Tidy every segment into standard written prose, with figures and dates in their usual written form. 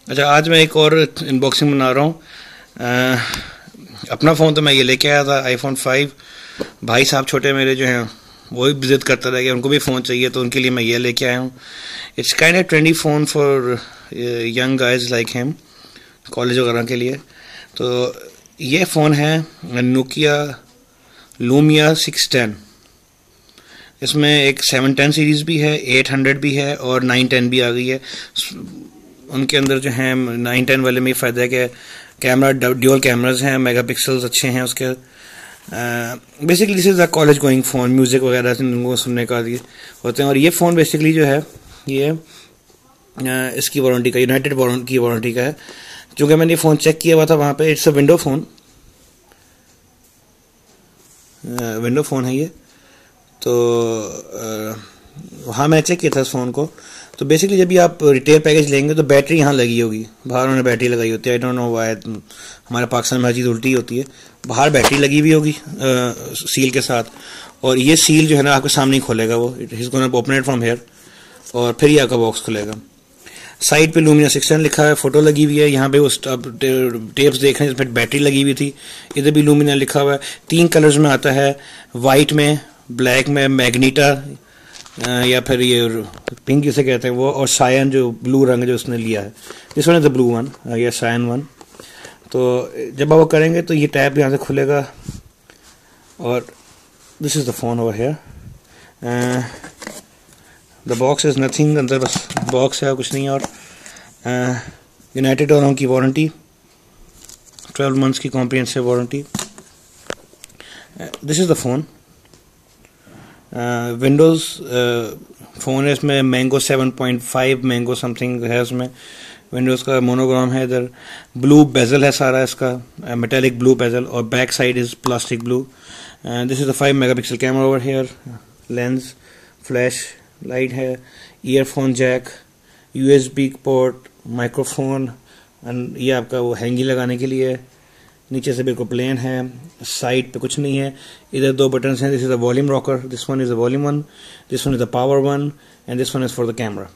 अच्छा, आज मैं एक और अनबॉक्सिंग बना रहा हूँ। अपना फ़ोन तो मैं ये लेके आया था, आईफोन 5। भाई साहब छोटे मेरे जो हैं वो भी जिद करते रह गए, उनको भी फ़ोन चाहिए, तो उनके लिए मैं ये लेके आया हूँ। It's kind of trendy phone for young guys like him, college वगैरह के लिए। तो ये फ़ोन है नोकिया लूमिया 610। इसमें एक 710 सीरीज़ भी है, 800 भी है और 910 भी आ गई है। उनके अंदर जो है 910 वाले में फ़ायदा है कि कैमरा ड्यूअल कैमराज हैं, मेगापिक्सल्स अच्छे हैं उसके। Basically this is a college going phone, music वगैरह से सुनने का ये होते हैं। और ये फ़ोन बेसिकली जो है ये इसकी वारंटी का, यूनाइटेड की वारंटी का है। चूँकि मैंने ये फ़ोन चेक किया हुआ था वहाँ पे, it's a window phone, window phone है ये। तो वहाँ मैं चेक किया था इस फ़ोन को। तो बेसिकली जब भी आप रिटेल पैकेज लेंगे तो बैटरी यहाँ लगी होगी, बाहर उन्होंने बैटरी लगाई होती है। आई डोंट नो व्हाई, हमारे पाकिस्तान में हर चीज़ उल्टी होती है। बाहर बैटरी लगी हुई होगी सील के साथ, और ये सील जो है ना आपके सामने ही खोलेगा वो, it is gonna open it from here, और फिर ही आपका बॉक्स खुलेगा। साइड पे लूमिया 610 लिखा है, फोटो लगी हुई है। यहाँ पे उस टेप्स देख रहे हैं जिसमें बैटरी लगी हुई थी, इधर भी लूमिया लिखा हुआ है। 3 कलर्स में आता है, वाइट में, ब्लैक में, मैग्नीटा या फिर ये पिंक जिसे कहते हैं वो, और सायन जो ब्लू रंग जो उसने लिया है, this one is the blue one या सायन वन। तो जब आप वो करेंगे तो ये टैब यहाँ से खुलेगा, और this is the phone over here. The box is nothing, अंदर बस बॉक्स है, कुछ नहीं है। और यूनाइटेड वालों की वारंटी, 12 मंथ्स की comprehensive warranty. This is the phone. Windows phone है, इसमें मैंगो 7.5 मैंगो समथिंग है उसमें। विंडोज़ का मोनोग्राम है, इधर ब्लू बेजल है सारा इसका, मेटेलिक ब्लू बेजल, और back side is plastic blue. This is the 5 megapixel camera over here, lens, flash light है, earphone jack, USB port, microphone, and ये आपका वो हैंगी लगाने के लिए। नीचे से बिल्कुल प्लेन है, साइड पे कुछ नहीं है। इधर 2 बटन्स हैं, this is the volume rocker, this one is the volume one, this one is the power one, and this one is for the camera.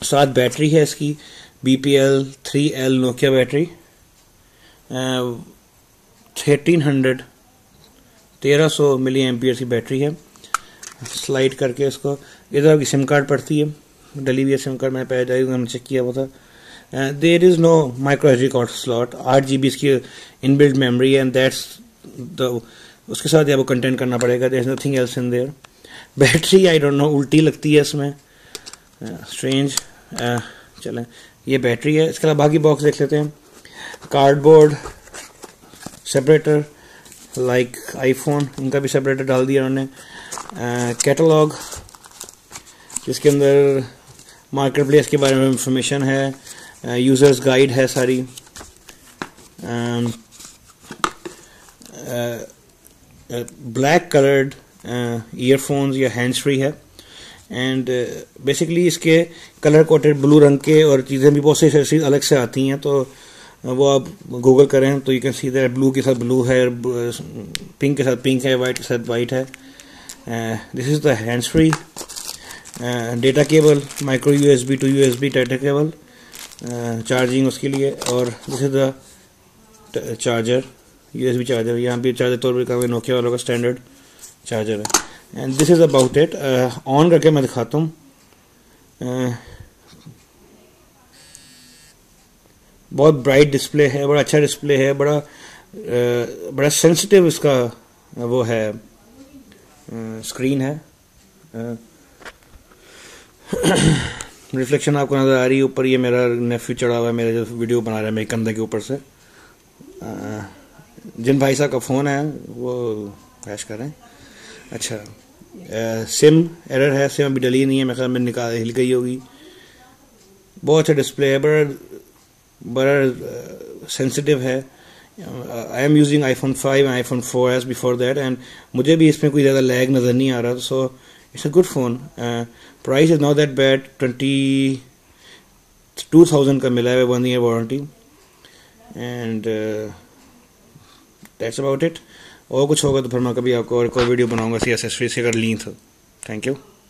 साथ बैटरी है इसकी, BPL 3L Nokia battery, 1300 milliampere की battery है। Slide करके इसको, इधर की SIM card पड़ती है, डली हुई सिम कार्ड, मैं पहले हमने चेक किया हुआ था। There is no micro SD card slot, 8 GB इसकी इनबिल्ट मेमोरी है, एंड दैट्स द, उसके साथ आपको कंटेंट करना पड़ेगा, there is nothing else in there. Battery I don't know, उल्टी लगती है इसमें, स्ट्रेंज। चलें, ये बैटरी है। इसके अलावा बाकी बॉक्स देख लेते हैं। कार्डबोर्ड, सेपरेटर लाइक आईफोन, इनका भी सेपरेटर डाल दिया उन्होंने। कैटलॉग जिसके अंदर मार्केट प्लेस के बारे में इंफॉर्मेशन है, यूज़र्स गाइड है सारी, ब्लैक कलर्ड ईयरफोन्स या हैंड्स फ्री है, एंड बेसिकली इसके कलर कोटेड ब्लू रंग के और चीज़ें भी बहुत सी एक्सेसरीज अलग से आती हैं, तो वो आप गूगल करें तो you can see that blue के साथ ब्लू है, पिंक के साथ पिंक है, वाइट के साथ वाइट है। This is the hands free. Data cable, micro USB to USB data cable, charging उसके लिए, और this is the charger, USB charger. यहाँ भी चार्जर तौर पर नोकिया वालों का स्टैंडर्ड चार्जर है, and this is about it. On करके मैं दिखाता हूँ। बहुत ब्राइट डिस्प्ले है, बड़ा अच्छा डिस्प्ले है, बड़ा सेंसिटिव इसका वो है, स्क्रीन है। रिफ्लेक्शन आपको नज़र आ रही है ऊपर, ये मेरा नेफ्यू चढ़ा हुआ है, मेरे जो वीडियो बना रहा है मेरे कंधे के ऊपर से। जिन भाई साहब का फ़ोन है वो कैश कर रहे हैं। अच्छा, सिम एरर है, सिम अभी डली नहीं है, मेरे ख्याल में हिल गई होगी। बहुत अच्छा डिस्प्ले है, बड़ा सेंसिटिव है। I am using iPhone 5 and iPhone 4S before that, and मुझे भी इसमें कोई ज़्यादा लैग नज़र नहीं आ रहा, so it's a good phone. Price is not that bad, 22,000 का मिला है, 1 year warranty, and that's about it. और कुछ होगा तो फिर मैं कभी आपको और कोई वीडियो बनाऊंगा सी एक्सेसरीज की अगर ली तो। Thank you.